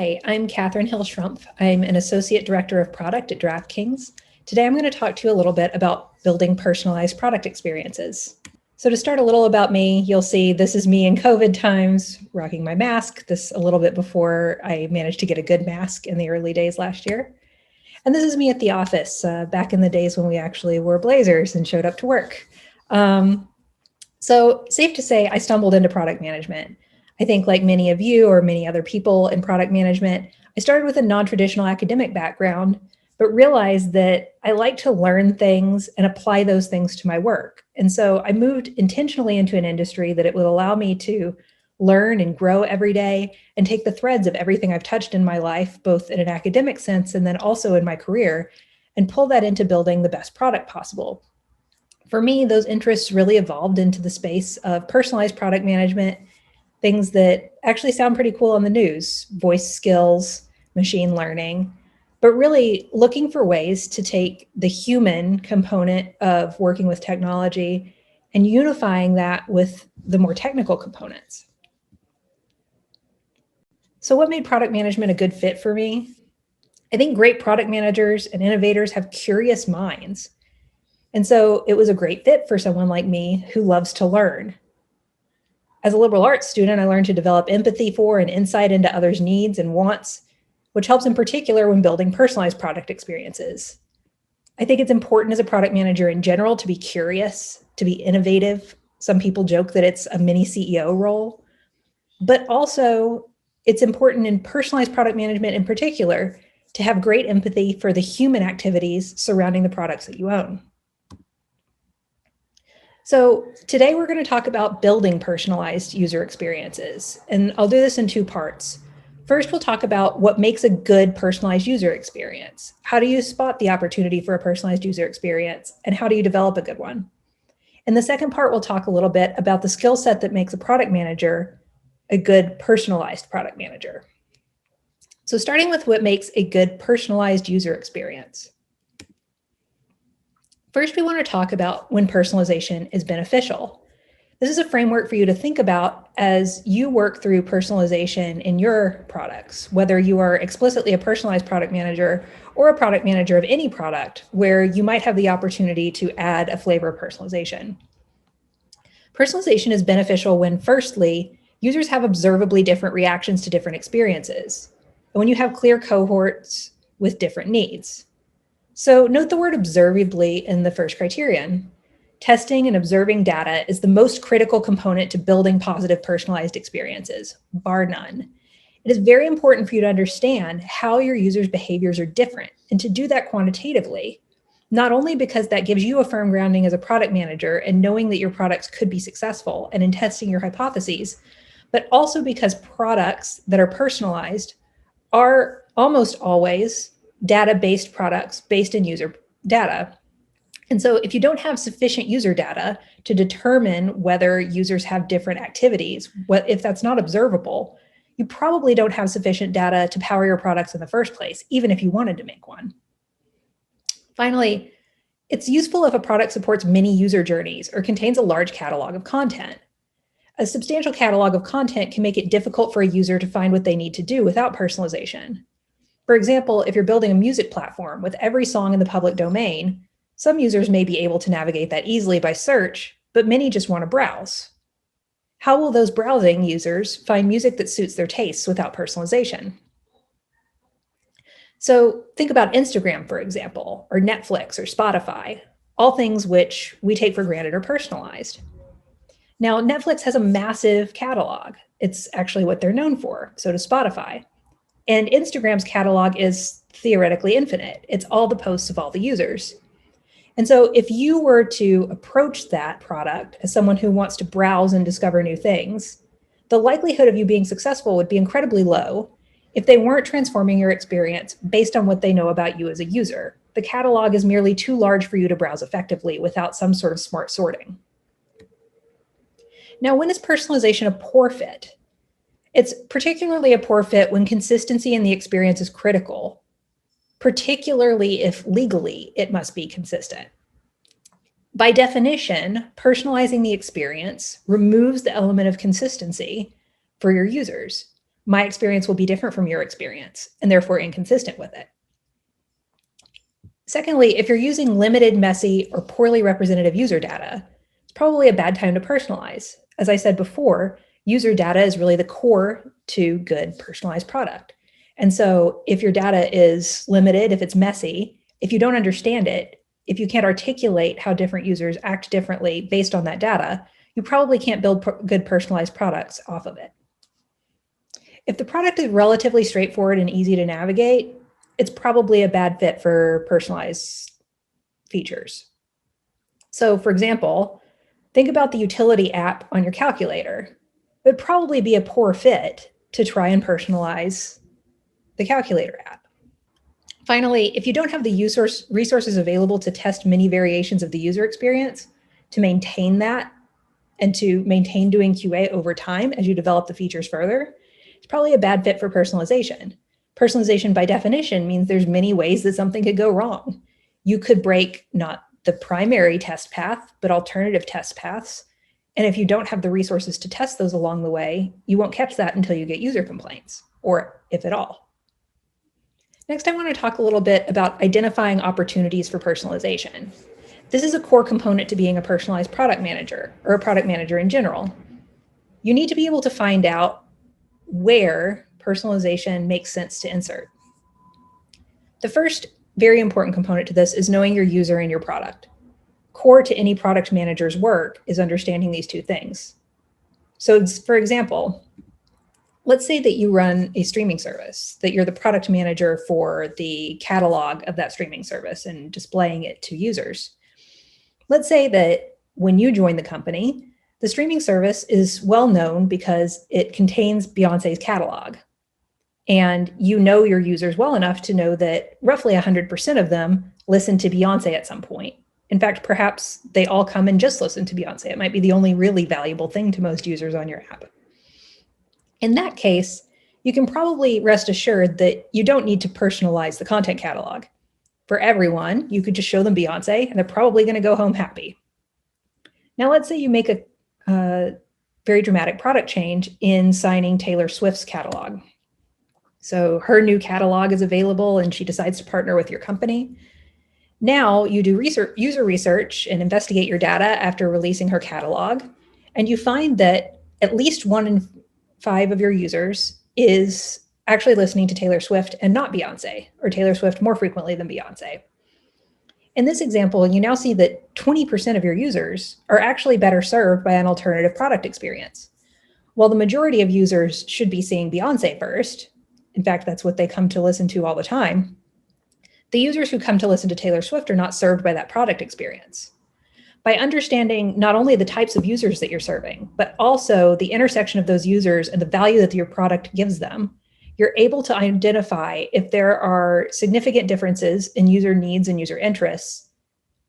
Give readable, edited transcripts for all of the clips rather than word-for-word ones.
Hi, I'm Kathryn Schrumpf. I'm an Associate Director of Product at DraftKings. Today I'm going to talk to you a little bit about building personalized product experiences. So to start a little about me, you'll see this is me in COVID times, rocking my mask, this a little bit before I managed to get a good mask in the early days last year. And this is me at the office, back in the days when we actually wore blazers and showed up to work. So safe to say, I stumbled into product management. I think like many of you or many other people in product management, I started with a non-traditional academic background, but realized that I like to learn things and apply those things to my work. And so I moved intentionally into an industry that it would allow me to learn and grow every day and take the threads of everything I've touched in my life, both in an academic sense and then also in my career, and pull that into building the best product possible. For me, those interests really evolved into the space of personalized product management, things that actually sound pretty cool on the news, voice skills, machine learning, but really looking for ways to take the human component of working with technology and unifying that with the more technical components. So what made product management a good fit for me? I think great product managers and innovators have curious minds. And so it was a great fit for someone like me who loves to learn. As a liberal arts student, I learned to develop empathy for and insight into others' needs and wants, which helps in particular when building personalized product experiences. I think it's important as a product manager in general to be curious, to be innovative. Some people joke that it's a mini CEO role, but also it's important in personalized product management in particular to have great empathy for the human activities surrounding the products that you own. So today we're going to talk about building personalized user experiences, and I'll do this in two parts. First, we'll talk about what makes a good personalized user experience. How do you spot the opportunity for a personalized user experience, and how do you develop a good one? In the second part, we'll talk a little bit about the skill set that makes a product manager a good personalized product manager. So starting with what makes a good personalized user experience. First, we want to talk about when personalization is beneficial. This is a framework for you to think about as you work through personalization in your products, whether you are explicitly a personalized product manager or a product manager of any product where you might have the opportunity to add a flavor of personalization. Personalization is beneficial when, firstly, users have observably different reactions to different experiences, and when you have clear cohorts with different needs. So note the word observably in the first criterion. Testing and observing data is the most critical component to building positive personalized experiences, bar none. It is very important for you to understand how your users' behaviors are different and to do that quantitatively, not only because that gives you a firm grounding as a product manager and knowing that your products could be successful and in testing your hypotheses, but also because products that are personalized are almost always data-based products based in user data. And so if you don't have sufficient user data to determine whether users have different activities, if that's not observable, you probably don't have sufficient data to power your products in the first place, even if you wanted to make one. Finally, it's useful if a product supports many user journeys or contains a large catalog of content. A substantial catalog of content can make it difficult for a user to find what they need to do without personalization. For example, if you're building a music platform with every song in the public domain, some users may be able to navigate that easily by search, but many just want to browse. How will those browsing users find music that suits their tastes without personalization? So think about Instagram, for example, or Netflix or Spotify, all things which we take for granted are personalized. Now, Netflix has a massive catalog. It's actually what they're known for, so does Spotify. And Instagram's catalog is theoretically infinite. It's all the posts of all the users. And so if you were to approach that product as someone who wants to browse and discover new things, the likelihood of you being successful would be incredibly low if they weren't transforming your experience based on what they know about you as a user. The catalog is merely too large for you to browse effectively without some sort of smart sorting. Now, when is personalization a poor fit? It's particularly a poor fit when consistency in the experience is critical, particularly if legally it must be consistent. By definition, personalizing the experience removes the element of consistency for your users. My experience will be different from your experience and therefore inconsistent with it. Secondly, if you're using limited, messy, or poorly representative user data, it's probably a bad time to personalize. As I said before, user data is really the core to good personalized product. And so if your data is limited, if it's messy, if you don't understand it, if you can't articulate how different users act differently based on that data, you probably can't build good personalized products off of it. If the product is relatively straightforward and easy to navigate, it's probably a bad fit for personalized features. So for example, think about the utility app on your calculator. It would probably be a poor fit to try and personalize the calculator app. Finally, if you don't have the resources available to test many variations of the user experience, to maintain that and to maintain doing QA over time as you develop the features further, it's probably a bad fit for personalization. Personalization by definition means there's many ways that something could go wrong. You could break not the primary test path, but alternative test paths. And if you don't have the resources to test those along the way, you won't catch that until you get user complaints, or if at all. Next, I want to talk a little bit about identifying opportunities for personalization. This is a core component to being a personalized product manager, or a product manager in general. You need to be able to find out where personalization makes sense to insert. The first very important component to this is knowing your user and your product. Core to any product manager's work is understanding these two things. So for example, let's say that you run a streaming service, that you're the product manager for the catalog of that streaming service and displaying it to users. Let's say that when you join the company, the streaming service is well known because it contains Beyonce's catalog. And you know your users well enough to know that roughly 100% of them listen to Beyonce at some point. In fact, perhaps they all come and just listen to Beyonce. It might be the only really valuable thing to most users on your app. In that case, you can probably rest assured that you don't need to personalize the content catalog. For everyone, you could just show them Beyonce and they're probably going to go home happy. Now, let's say you make a very dramatic product change in signing Taylor Swift's catalog. So her new catalog is available and she decides to partner with your company. Now you do user research and investigate your data after releasing her catalog, and you find that at least 1 in 5 of your users is actually listening to Taylor Swift and not Beyonce, or Taylor Swift more frequently than Beyonce. In this example, you now see that 20% of your users are actually better served by an alternative product experience. While the majority of users should be seeing Beyonce first, in fact, that's what they come to listen to all the time, the users who come to listen to Taylor Swift are not served by that product experience. By understanding not only the types of users that you're serving, but also the intersection of those users and the value that your product gives them, you're able to identify if there are significant differences in user needs and user interests,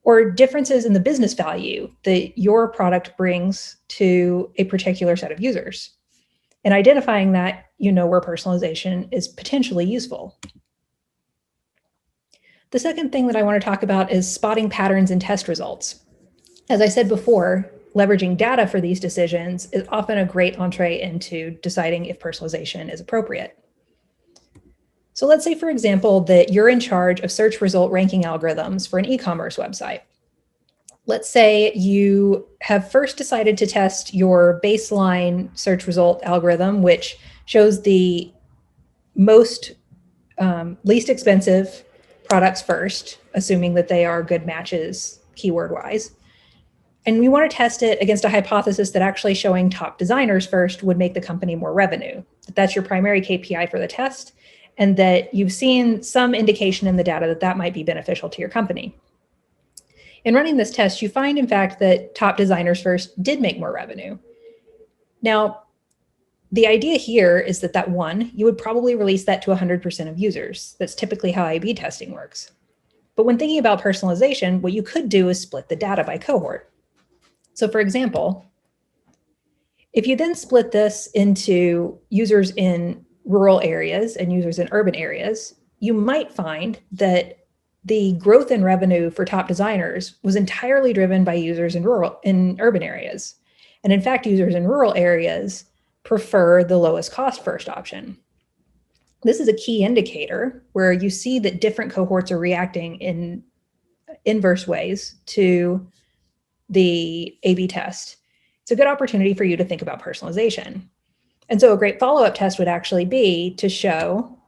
or differences in the business value that your product brings to a particular set of users. And identifying that, you know where personalization is potentially useful. The second thing that I want to talk about is spotting patterns in test results. As I said before, leveraging data for these decisions is often a great entree into deciding if personalization is appropriate. So let's say, for example, that you're in charge of search result ranking algorithms for an e-commerce website. Let's say you have first decided to test your baseline search result algorithm, which shows the least expensive products first, assuming that they are good matches keyword-wise. And we want to test it against a hypothesis that actually showing top designers first would make the company more revenue. That's your primary KPI for the test, and that you've seen some indication in the data that that might be beneficial to your company. In running this test, you find, in fact, that top designers first did make more revenue. Now, the idea here is that you would probably release that to 100% of users. That's typically how A/B testing works. But when thinking about personalization, what you could do is split the data by cohort. So for example, if you then split this into users in rural areas and users in urban areas, you might find that the growth in revenue for top designers was entirely driven by users in urban areas. And in fact, users in rural areas prefer the lowest cost first option. This is a key indicator where you see that different cohorts are reacting in inverse ways to the A/B test. It's a good opportunity for you to think about personalization. And so a great follow-up test would actually be to show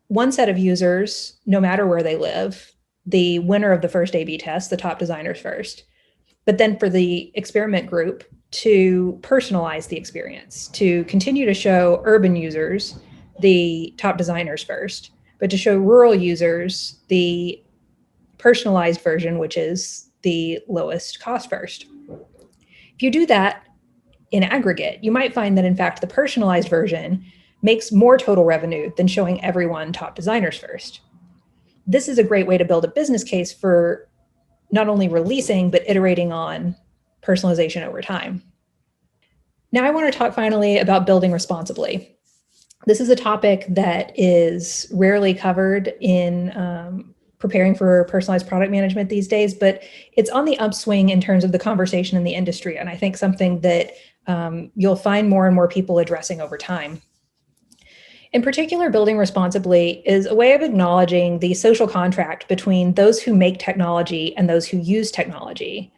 one set of users, no matter where they live, the winner of the first A/B test, the top designers first. But then for the experiment group to personalize the experience, to continue to show urban users the top designers first, but to show rural users the personalized version, which is the lowest cost first. If you do that in aggregate, you might find that in fact the personalized version makes more total revenue than showing everyone top designers first. This is a great way to build a business case for not only releasing, but iterating on personalization over time. Now I want to talk finally about building responsibly. This is a topic that is rarely covered in preparing for personalized product management these days, but it's on the upswing in terms of the conversation in the industry. And I think something that you'll find more and more people addressing over time. In particular, building responsibly is a way of acknowledging the social contract between those who make technology and those who use technology.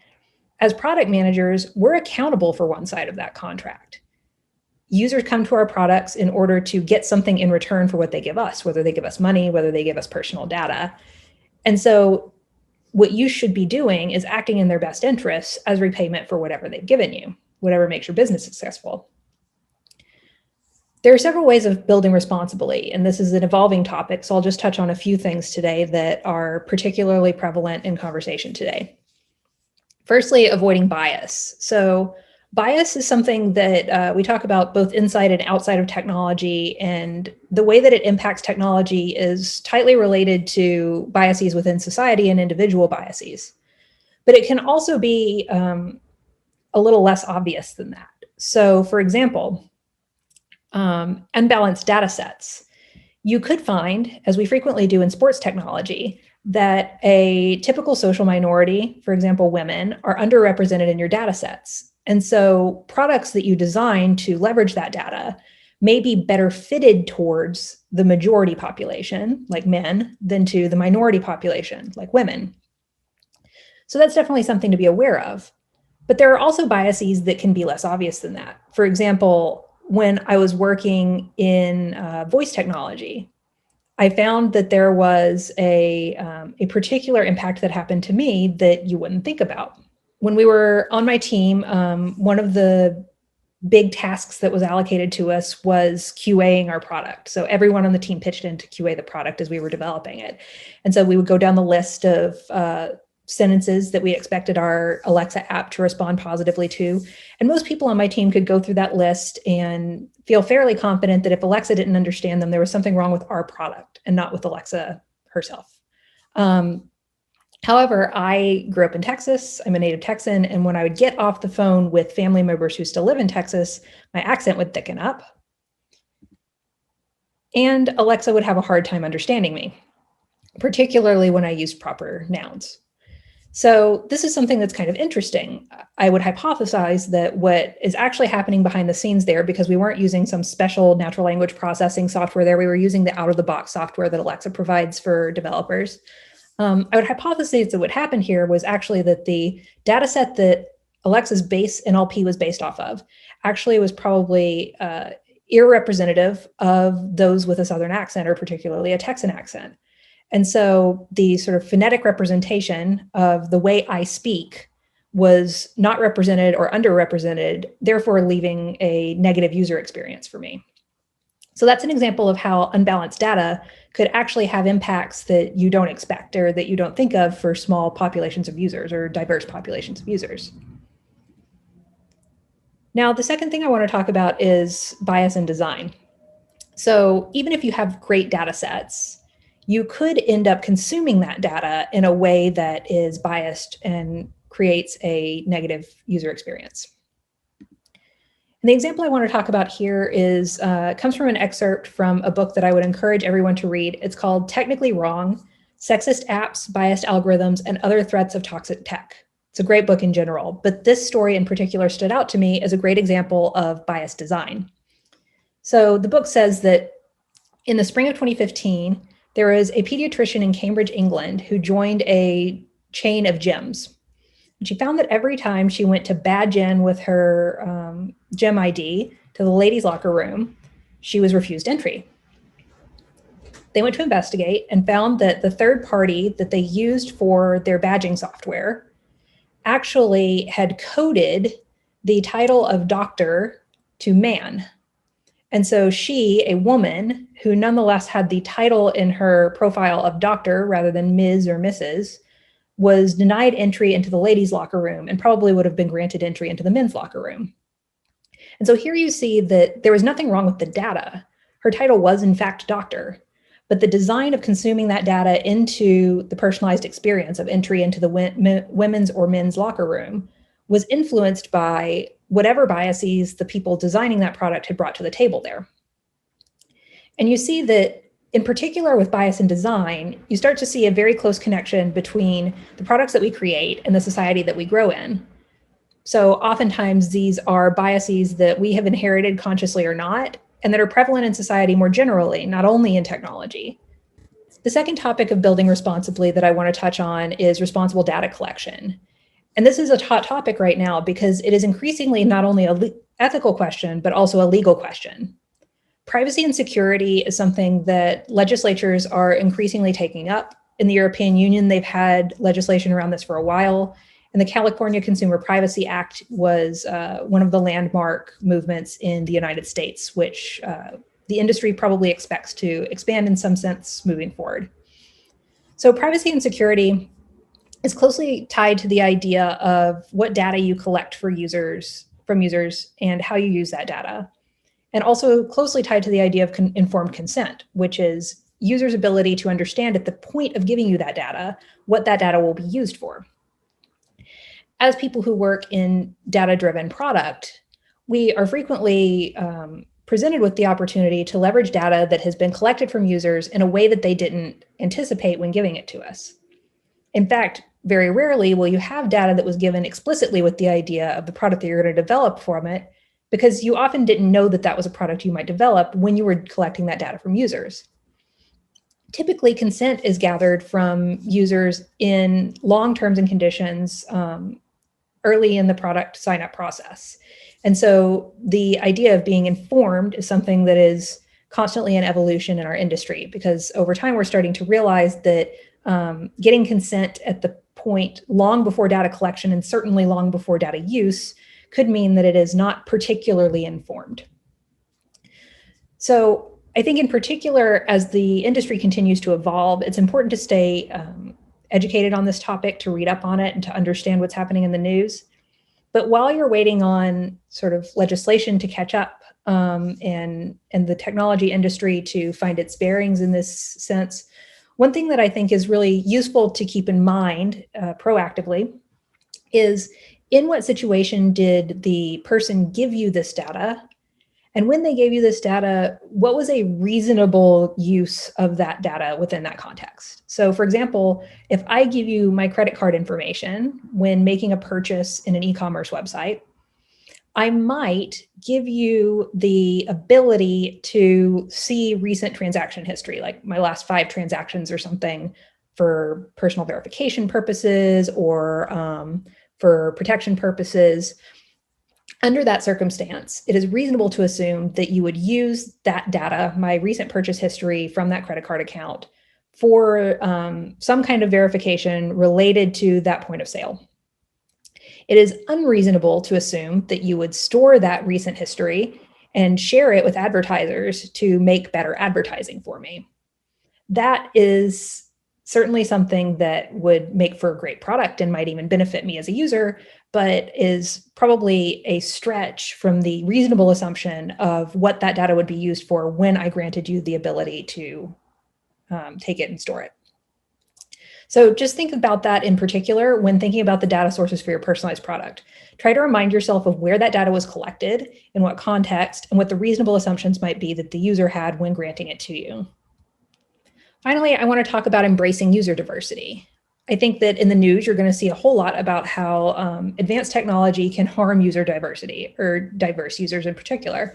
As product managers, we're accountable for one side of that contract. Users come to our products in order to get something in return for what they give us, whether they give us money, whether they give us personal data. And so what you should be doing is acting in their best interests as repayment for whatever they've given you, whatever makes your business successful. There are several ways of building responsibly, and this is an evolving topic, so I'll just touch on a few things today that are particularly prevalent in conversation today. Firstly, avoiding bias. So bias is something that we talk about both inside and outside of technology, and the way that it impacts technology is tightly related to biases within society and individual biases. But it can also be a little less obvious than that. So for example, unbalanced data sets. You could find, as we frequently do in sports technology, that a typical social minority, for example, women, are underrepresented in your data sets. And so products that you design to leverage that data may be better fitted towards the majority population, like men, than to the minority population, like women. So that's definitely something to be aware of. But there are also biases that can be less obvious than that. For example, when I was working in voice technology, I found that there was a particular impact that happened to me that you wouldn't think about. When we were on my team, one of the big tasks that was allocated to us was QAing our product. So everyone on the team pitched in to QA the product as we were developing it. And so we would go down the list of sentences that we expected our Alexa app to respond positively to. And most people on my team could go through that list and feel fairly confident that if Alexa didn't understand them, there was something wrong with our product and not with Alexa herself. However, I grew up in Texas. I'm a native Texan. And when I would get off the phone with family members who still live in Texas, my accent would thicken up. And Alexa would have a hard time understanding me, particularly when I used proper nouns. So this is something that's kind of interesting. I would hypothesize that what is actually happening behind the scenes there, because we weren't using some special natural language processing software there, we were using the out-of-the-box software that Alexa provides for developers. I would hypothesize that what happened here was actually that the data set that Alexa's base NLP was based off of actually was probably irrepresentative of those with a Southern accent, or particularly a Texan accent. And so the sort of phonetic representation of the way I speak was not represented or underrepresented, therefore leaving a negative user experience for me. So that's an example of how unbalanced data could actually have impacts that you don't expect or that you don't think of for small populations of users or diverse populations of users. Now, the second thing I want to talk about is bias in design. So even if you have great data sets, you could end up consuming that data in a way that is biased and creates a negative user experience. And the example I want to talk about here is comes from an excerpt from a book that I would encourage everyone to read. It's called Technically Wrong: Sexist Apps, Biased Algorithms, and Other Threats of Toxic Tech It's a great book in general, but this story in particular stood out to me as a great example of biased design. So the book says that in the spring of 2015, there was a pediatrician in Cambridge, England, who joined a chain of gyms. And she found that every time she went to badge in with her gym ID to the ladies' locker room, she was refused entry. They went to investigate and found that the third party that they used for their badging software actually had coded the title of doctor to man. And so she, a woman who nonetheless had the title in her profile of doctor rather than Ms. or Mrs., was denied entry into the ladies' locker room and probably would have been granted entry into the men's locker room. And so here you see that there was nothing wrong with the data. Her title was in fact doctor, but the design of consuming that data into the personalized experience of entry into the women's or men's locker room was influenced by whatever biases the people designing that product had brought to the table there. And you see that in particular with bias in design, you start to see a very close connection between the products that we create and the society that we grow in. So oftentimes these are biases that we have inherited consciously or not, and that are prevalent in society more generally, not only in technology. The second topic of building responsibly that I want to touch on is responsible data collection. And this is a hot topic right now because it is increasingly not only an ethical question, but also a legal question. Privacy and security is something that legislatures are increasingly taking up. In the European Union, they've had legislation around this for a while. And the California Consumer Privacy Act was one of the landmark movements in the United States, which the industry probably expects to expand in some sense moving forward. So privacy and security is closely tied to the idea of what data you collect from users and how you use that data. And also closely tied to the idea of informed consent, which is users' ability to understand at the point of giving you that data, what that data will be used for. As people who work in data-driven product, we are frequently presented with the opportunity to leverage data that has been collected from users in a way that they didn't anticipate when giving it to us. In fact, very rarely will you have data that was given explicitly with the idea of the product that you're going to develop from it, because you often didn't know that that was a product you might develop when you were collecting that data from users. Typically, consent is gathered from users in long terms and conditions early in the product sign-up process. And so the idea of being informed is something that is constantly in evolution in our industry, because over time we're starting to realize that getting consent at the point long before data collection and certainly long before data use could mean that it is not particularly informed. So I think in particular, as the industry continues to evolve, it's important to stay educated on this topic, to read up on it and to understand what's happening in the news. But while you're waiting on sort of legislation to catch up and the technology industry to find its bearings in this sense, one thing that I think is really useful to keep in mind proactively is, in what situation did the person give you this data? And when they gave you this data, what was a reasonable use of that data within that context? So for example, if I give you my credit card information when making a purchase in an e-commerce website, I might give you the ability to see recent transaction history, like my last 5 transactions or something, for personal verification purposes or for protection purposes. Under that circumstance, it is reasonable to assume that you would use that data, my recent purchase history from that credit card account, for some kind of verification related to that point of sale. It is unreasonable to assume that you would store that recent history and share it with advertisers to make better advertising for me. That is certainly something that would make for a great product and might even benefit me as a user, but is probably a stretch from the reasonable assumption of what that data would be used for when I granted you the ability to take it and store it. So just think about that in particular when thinking about the data sources for your personalized product. Try to remind yourself of where that data was collected, in what context, and what the reasonable assumptions might be that the user had when granting it to you. Finally, I want to talk about embracing user diversity. I think that in the news, you're going to see a whole lot about how advanced technology can harm user diversity, or diverse users in particular.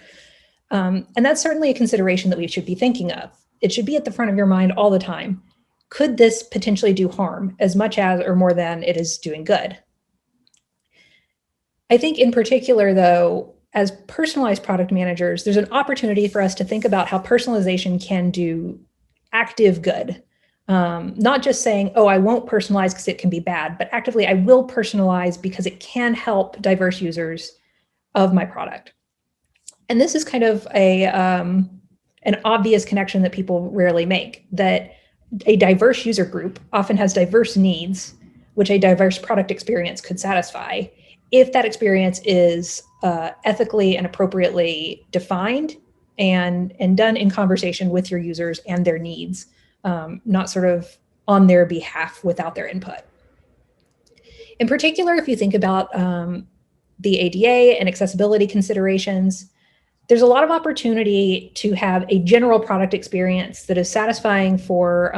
And that's certainly a consideration that we should be thinking of. It should be at the front of your mind all the time. Could this potentially do harm as much as or more than it is doing good? I think in particular, though, as personalized product managers, there's an opportunity for us to think about how personalization can do active good. Not just saying, oh, I won't personalize because it can be bad, but actively, I will personalize because it can help diverse users of my product. And this is kind of an obvious connection that people rarely make, that a diverse user group often has diverse needs, which a diverse product experience could satisfy if that experience is ethically and appropriately defined and done in conversation with your users and their needs, not sort of on their behalf without their input. In particular, if you think about the ADA and accessibility considerations, there's a lot of opportunity to have a general product experience that is satisfying for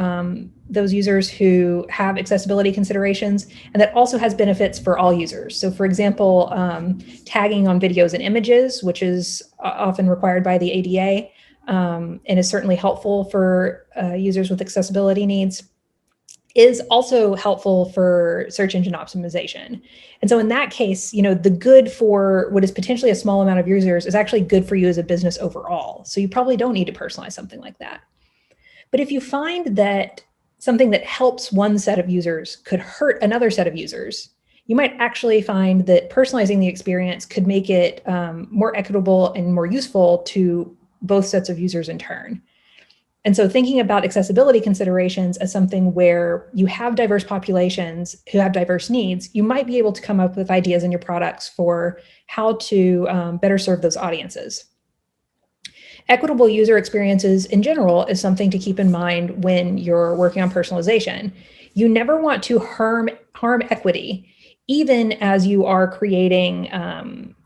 those users who have accessibility considerations, and that also has benefits for all users. So for example, tagging on videos and images, which is often required by the ADA, and is certainly helpful for users with accessibility needs, is also helpful for search engine optimization. And so in that case, the good for what is potentially a small amount of users is actually good for you as a business overall. So you probably don't need to personalize something like that. But if you find that something that helps one set of users could hurt another set of users, you might actually find that personalizing the experience could make it more equitable and more useful to both sets of users in turn. And so thinking about accessibility considerations as something where you have diverse populations who have diverse needs, you might be able to come up with ideas in your products for how to better serve those audiences. Equitable user experiences in general is something to keep in mind when you're working on personalization. You never want to harm equity, even as you are creating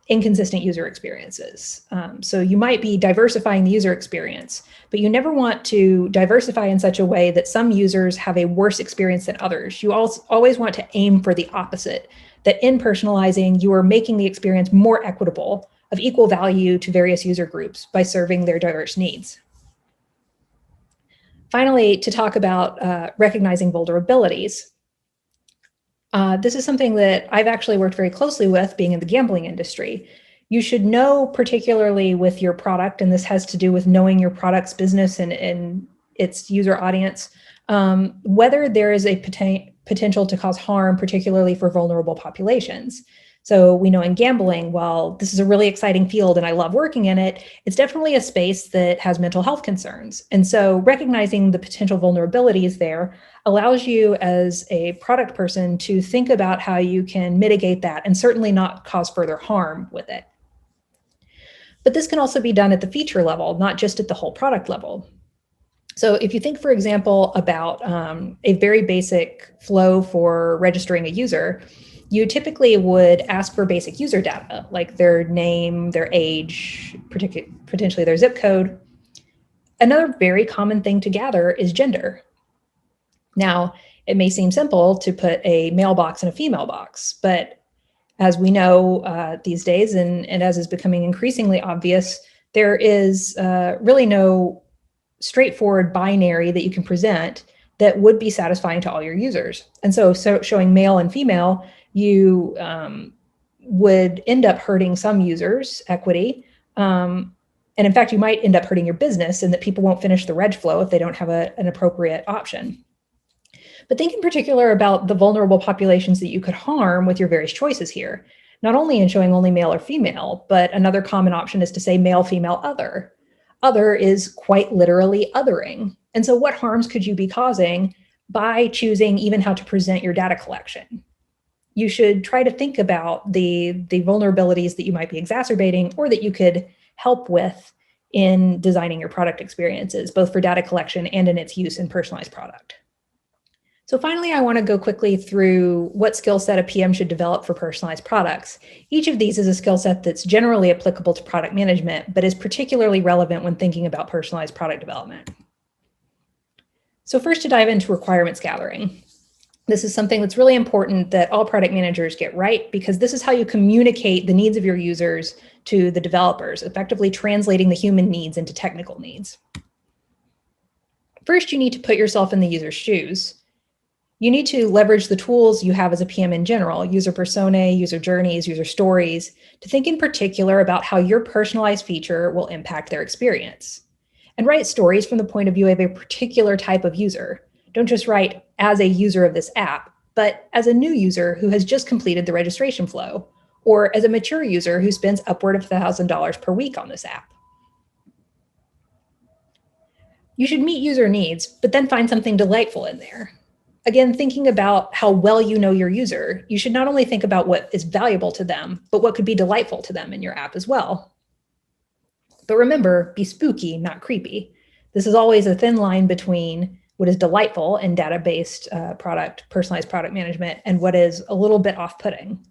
inconsistent user experiences. So you might be diversifying the user experience, but you never want to diversify in such a way that some users have a worse experience than others. You always want to aim for the opposite, that in personalizing, you are making the experience more equitable, of equal value to various user groups by serving their diverse needs. Finally, to talk about recognizing vulnerabilities. This is something that I've actually worked very closely with, being in the gambling industry. You should know, particularly with your product, and this has to do with knowing your product's business and its user audience, whether there is a potential to cause harm, particularly for vulnerable populations. So we know in gambling, while this is a really exciting field and I love working in it, it's definitely a space that has mental health concerns. And so recognizing the potential vulnerabilities there allows you as a product person to think about how you can mitigate that and certainly not cause further harm with it. But this can also be done at the feature level, not just at the whole product level. So if you think, for example, about a very basic flow for registering a user, you typically would ask for basic user data, like their name, their age, potentially their zip code. Another very common thing to gather is gender. Now, it may seem simple to put a male box and a female box, but as we know these days, and as is becoming increasingly obvious, there is really no straightforward binary that you can present that would be satisfying to all your users. And so showing male and female, you would end up hurting some users' equity. And in fact, you might end up hurting your business in that people won't finish the reg flow if they don't have an appropriate option. But think in particular about the vulnerable populations that you could harm with your various choices here, not only in showing only male or female, but another common option is to say male, female, other. Other is quite literally othering. And so what harms could you be causing by choosing even how to present your data collection? You should try to think about the vulnerabilities that you might be exacerbating or that you could help with in designing your product experiences, both for data collection and in its use in personalized product. So finally, I want to go quickly through what skill set a PM should develop for personalized products. Each of these is a skill set that's generally applicable to product management, but is particularly relevant when thinking about personalized product development. So first, to dive into requirements gathering. This is something that's really important that all product managers get right, because this is how you communicate the needs of your users to the developers, effectively translating the human needs into technical needs. First, you need to put yourself in the user's shoes. You need to leverage the tools you have as a PM in general, user personae, user journeys, user stories, to think in particular about how your personalized feature will impact their experience. And write stories from the point of view of a particular type of user. Don't just write as a user of this app, but as a new user who has just completed the registration flow, or as a mature user who spends upward of $1,000 per week on this app. You should meet user needs, but then find something delightful in there. Again, thinking about how well you know your user, you should not only think about what is valuable to them, but what could be delightful to them in your app as well. But remember, be spooky, not creepy. This is always a thin line between what is delightful in data-based personalized product management, and what is a little bit off-putting.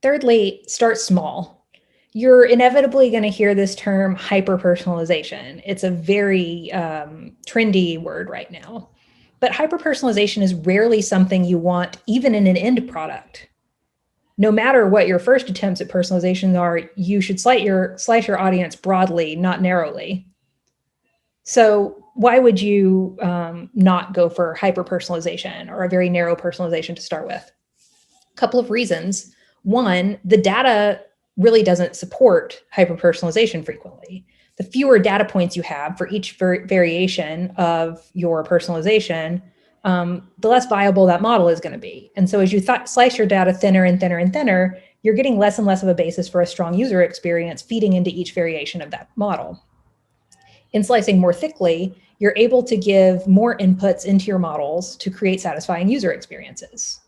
Thirdly, start small. You're inevitably going to hear this term hyper-personalization. It's a very trendy word right now. But hyper-personalization is rarely something you want even in an end product. No matter what your first attempts at personalization are, you should slice your audience broadly, not narrowly. So why would you not go for hyper-personalization or a very narrow personalization to start with? A couple of reasons. One, the data really doesn't support hyper-personalization frequently. The fewer data points you have for each variation of your personalization, the less viable that model is going to be. And so as you slice your data thinner and thinner and thinner, you're getting less and less of a basis for a strong user experience feeding into each variation of that model. In slicing more thickly, you're able to give more inputs into your models to create satisfying user experiences.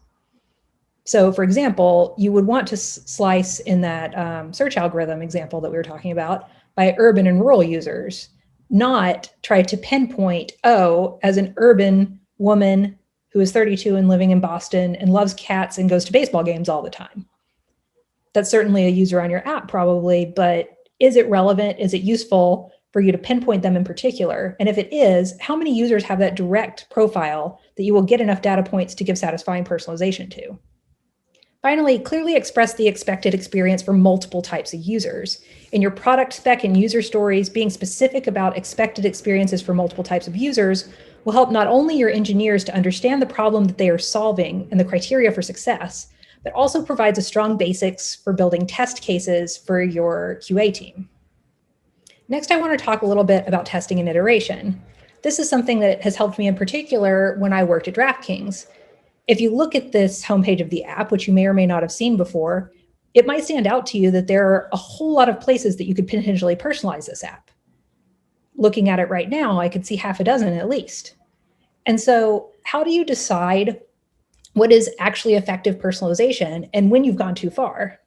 So for example, you would want to slice in that search algorithm example that we were talking about by urban and rural users, not try to pinpoint, oh, as an urban woman who is 32 and living in Boston and loves cats and goes to baseball games all the time. That's certainly a user on your app probably, but is it relevant? Is it useful for you to pinpoint them in particular? And if it is, how many users have that direct profile that you will get enough data points to give satisfying personalization to? Finally, clearly express the expected experience for multiple types of users. In your product spec and user stories, being specific about expected experiences for multiple types of users will help not only your engineers to understand the problem that they are solving and the criteria for success, but also provides a strong basics for building test cases for your QA team. Next, I want to talk a little bit about testing and iteration. This is something that has helped me in particular when I worked at DraftKings. If you look at this homepage of the app, which you may or may not have seen before, it might stand out to you that there are a whole lot of places that you could potentially personalize this app. Looking at it right now, I could see half a dozen at least. And so how do you decide what is actually effective personalization and when you've gone too far?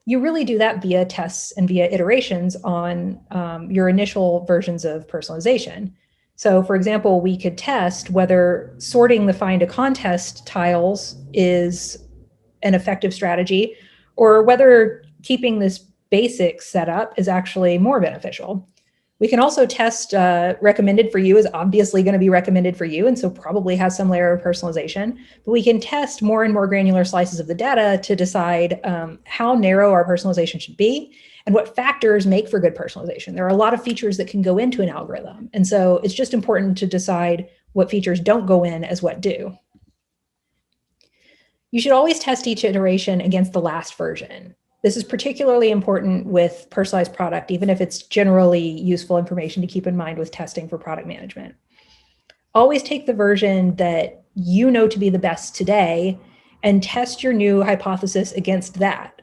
You really do that via tests and via iterations on your initial versions of personalization. So for example, we could test whether sorting the find a contest tiles is an effective strategy, or whether keeping this basic setup is actually more beneficial. We can also test recommended for you is obviously going to be recommended for you, and so probably has some layer of personalization. But we can test more and more granular slices of the data to decide how narrow our personalization should be and what factors make for good personalization. There are a lot of features that can go into an algorithm. And so it's just important to decide what features don't go in as what do. You should always test each iteration against the last version. This is particularly important with personalized product, even if it's generally useful information to keep in mind with testing for product management. Always take the version that you know to be the best today and test your new hypothesis against that.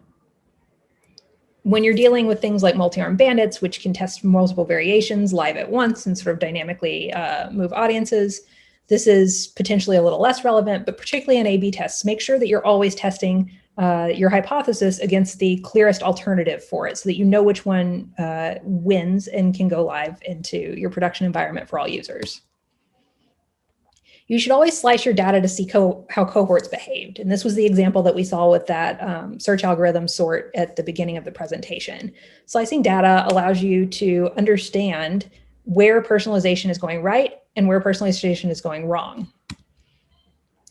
When you're dealing with things like multi-arm bandits, which can test multiple variations live at once and sort of dynamically move audiences, this is potentially a little less relevant, but particularly in A/B tests, make sure that you're always testing your hypothesis against the clearest alternative for it so that you know which one wins and can go live into your production environment for all users. You should always slice your data to see how cohorts behaved. And this was the example that we saw with that search algorithm sort at the beginning of the presentation. Slicing data allows you to understand where personalization is going right and where personalization is going wrong.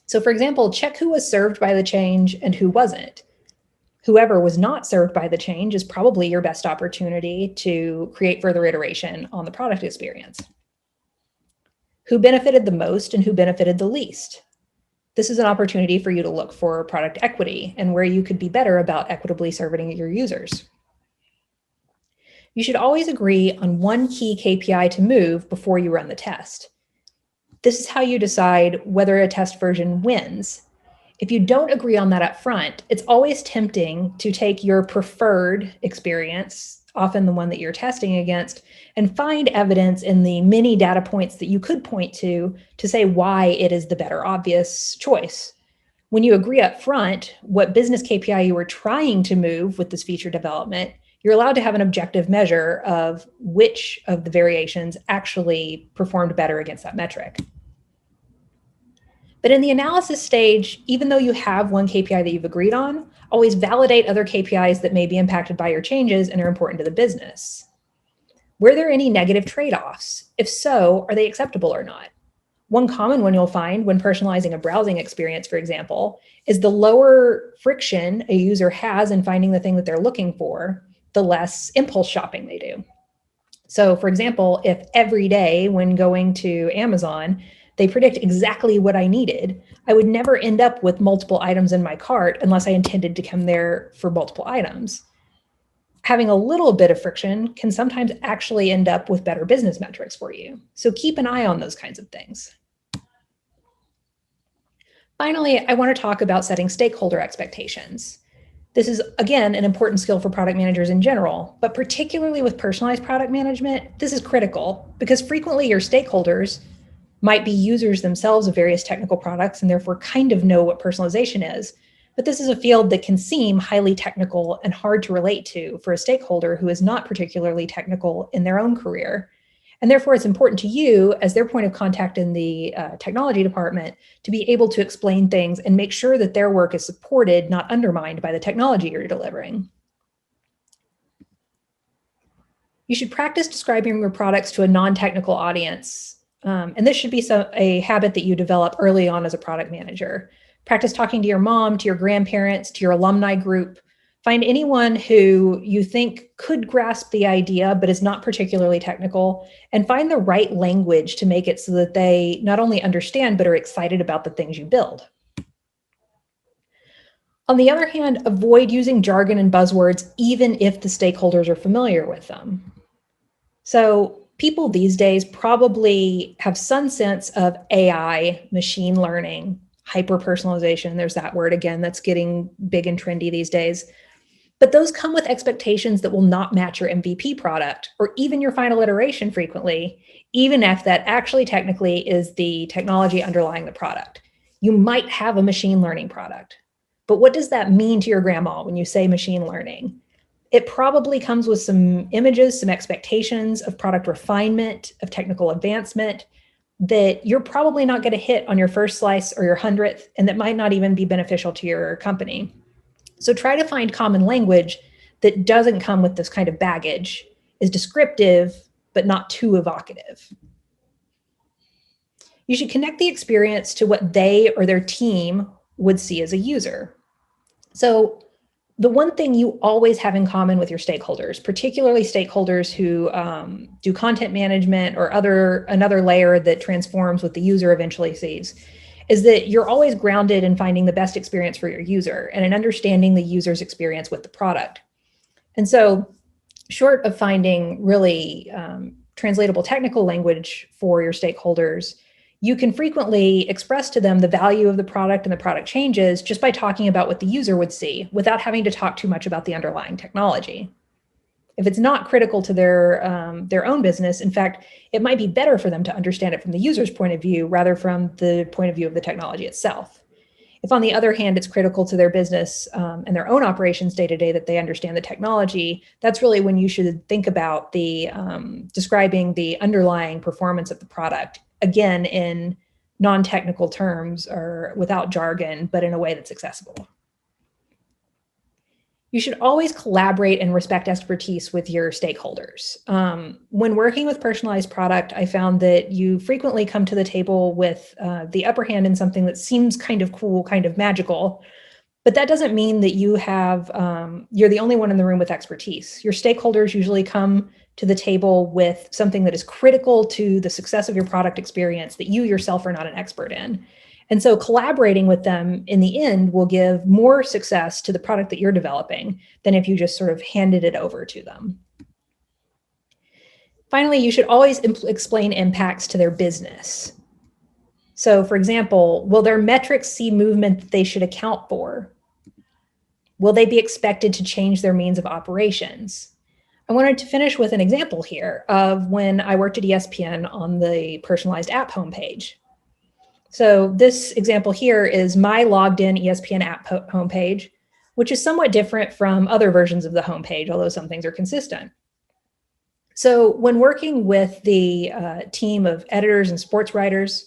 So for example, check who was served by the change and who wasn't. Whoever was not served by the change is probably your best opportunity to create further iteration on the product experience. Who benefited the most and who benefited the least? This is an opportunity for you to look for product equity and where you could be better about equitably serving your users. You should always agree on one key KPI to move before you run the test. This is how you decide whether a test version wins. If you don't agree on that up front, it's always tempting to take your preferred experience, often the one that you're testing against, and find evidence in the many data points that you could point to say why it is the better obvious choice. When you agree up front what business KPI you were trying to move with this feature development, you're allowed to have an objective measure of which of the variations actually performed better against that metric. But in the analysis stage, even though you have one KPI that you've agreed on, always validate other KPIs that may be impacted by your changes and are important to the business. Were there any negative trade-offs? If so, are they acceptable or not? One common one you'll find when personalizing a browsing experience, for example, is the lower friction a user has in finding the thing that they're looking for, the less impulse shopping they do. So for example, if every day when going to Amazon, they predict exactly what I needed, I would never end up with multiple items in my cart unless I intended to come there for multiple items. Having a little bit of friction can sometimes actually end up with better business metrics for you. So keep an eye on those kinds of things. Finally, I want to talk about setting stakeholder expectations. This is, again, an important skill for product managers in general, but particularly with personalized product management, this is critical because frequently your stakeholders might be users themselves of various technical products and therefore kind of know what personalization is. But this is a field that can seem highly technical and hard to relate to for a stakeholder who is not particularly technical in their own career. And therefore, it's important to you as their point of contact in the technology department to be able to explain things and make sure that their work is supported, not undermined by the technology you're delivering. You should practice describing your products to a non-technical audience. And this should be a habit that you develop early on as a product manager. Practice talking to your mom, to your grandparents, to your alumni group. Find anyone who you think could grasp the idea, but is not particularly technical, and find the right language to make it so that they not only understand, but are excited about the things you build. On the other hand, avoid using jargon and buzzwords, even if the stakeholders are familiar with them. So people these days probably have some sense of AI, machine learning, hyper-personalization. There's that word again that's getting big and trendy these days. But those come with expectations that will not match your MVP product or even your final iteration frequently, even if that actually technically is the technology underlying the product. You might have a machine learning product, but what does that mean to your grandma when you say machine learning? It probably comes with some images, some expectations of product refinement, of technical advancement that you're probably not going to hit on your first slice or your 100th, and that might not even be beneficial to your company. So try to find common language that doesn't come with this kind of baggage, is descriptive, but not too evocative. You should connect the experience to what they or their team would see as a user. So the one thing you always have in common with your stakeholders, particularly stakeholders who do content management or another layer that transforms what the user eventually sees, is that you're always grounded in finding the best experience for your user and in understanding the user's experience with the product. And so short of finding really translatable technical language for your stakeholders, you can frequently express to them the value of the product and the product changes just by talking about what the user would see without having to talk too much about the underlying technology. If it's not critical to their own business, in fact, it might be better for them to understand it from the user's point of view rather from the point of view of the technology itself. If, on the other hand, it's critical to their business and their own operations day to day that they understand the technology, that's really when you should think about the describing the underlying performance of the product, again, in non-technical terms or without jargon, but in a way that's accessible. You should always collaborate and respect expertise with your stakeholders. When working with personalized product, I found that you frequently come to the table with the upper hand in something that seems kind of cool, kind of magical, but that doesn't mean that you're the only one in the room with expertise. Your stakeholders usually come to the table with something that is critical to the success of your product experience that you yourself are not an expert in. And so collaborating with them in the end will give more success to the product that you're developing than if you just sort of handed it over to them. Finally, you should always explain impacts to their business. So for example, will their metrics see movement that they should account for? Will they be expected to change their means of operations? I wanted to finish with an example here of when I worked at ESPN on the personalized app homepage. So this example here is my logged in ESPN app homepage, which is somewhat different from other versions of the homepage, although some things are consistent. So when working with the team of editors and sports writers,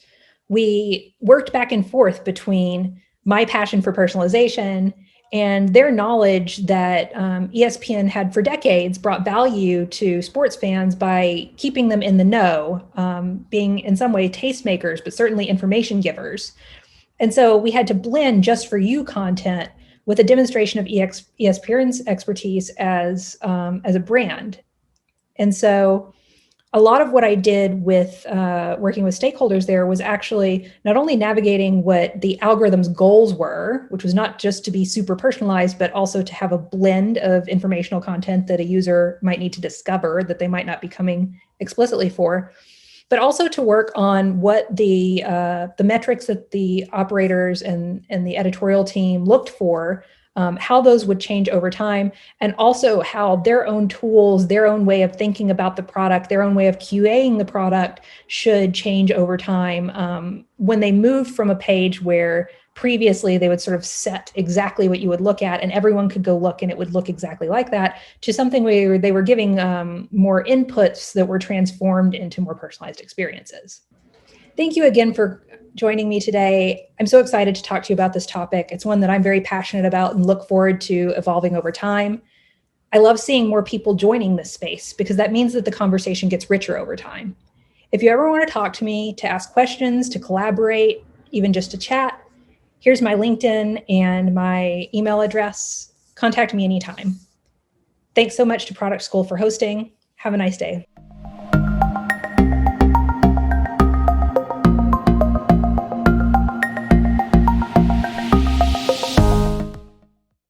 we worked back and forth between my passion for personalization and their knowledge that ESPN had for decades brought value to sports fans by keeping them in the know, being in some way tastemakers, but certainly information givers. And so we had to blend just for you content with a demonstration of ESPN's expertise as a brand. And so a lot of what I did with working with stakeholders there was actually not only navigating what the algorithm's goals were, which was not just to be super personalized, but also to have a blend of informational content that a user might need to discover that they might not be coming explicitly for, but also to work on what the metrics that the operators and the editorial team looked for, how those would change over time, and also how their own tools, their own way of thinking about the product, their own way of QAing the product should change over time. When they moved from a page where previously they would sort of set exactly what you would look at and everyone could go look and it would look exactly like that, to something where they were giving more inputs that were transformed into more personalized experiences. Thank you again for joining me today. I'm so excited to talk to you about this topic. It's one that I'm very passionate about and look forward to evolving over time. I love seeing more people joining this space because that means that the conversation gets richer over time. If you ever want to talk to me, to ask questions, to collaborate, even just to chat, here's my LinkedIn and my email address. Contact me anytime. Thanks so much to Product School for hosting. Have a nice day.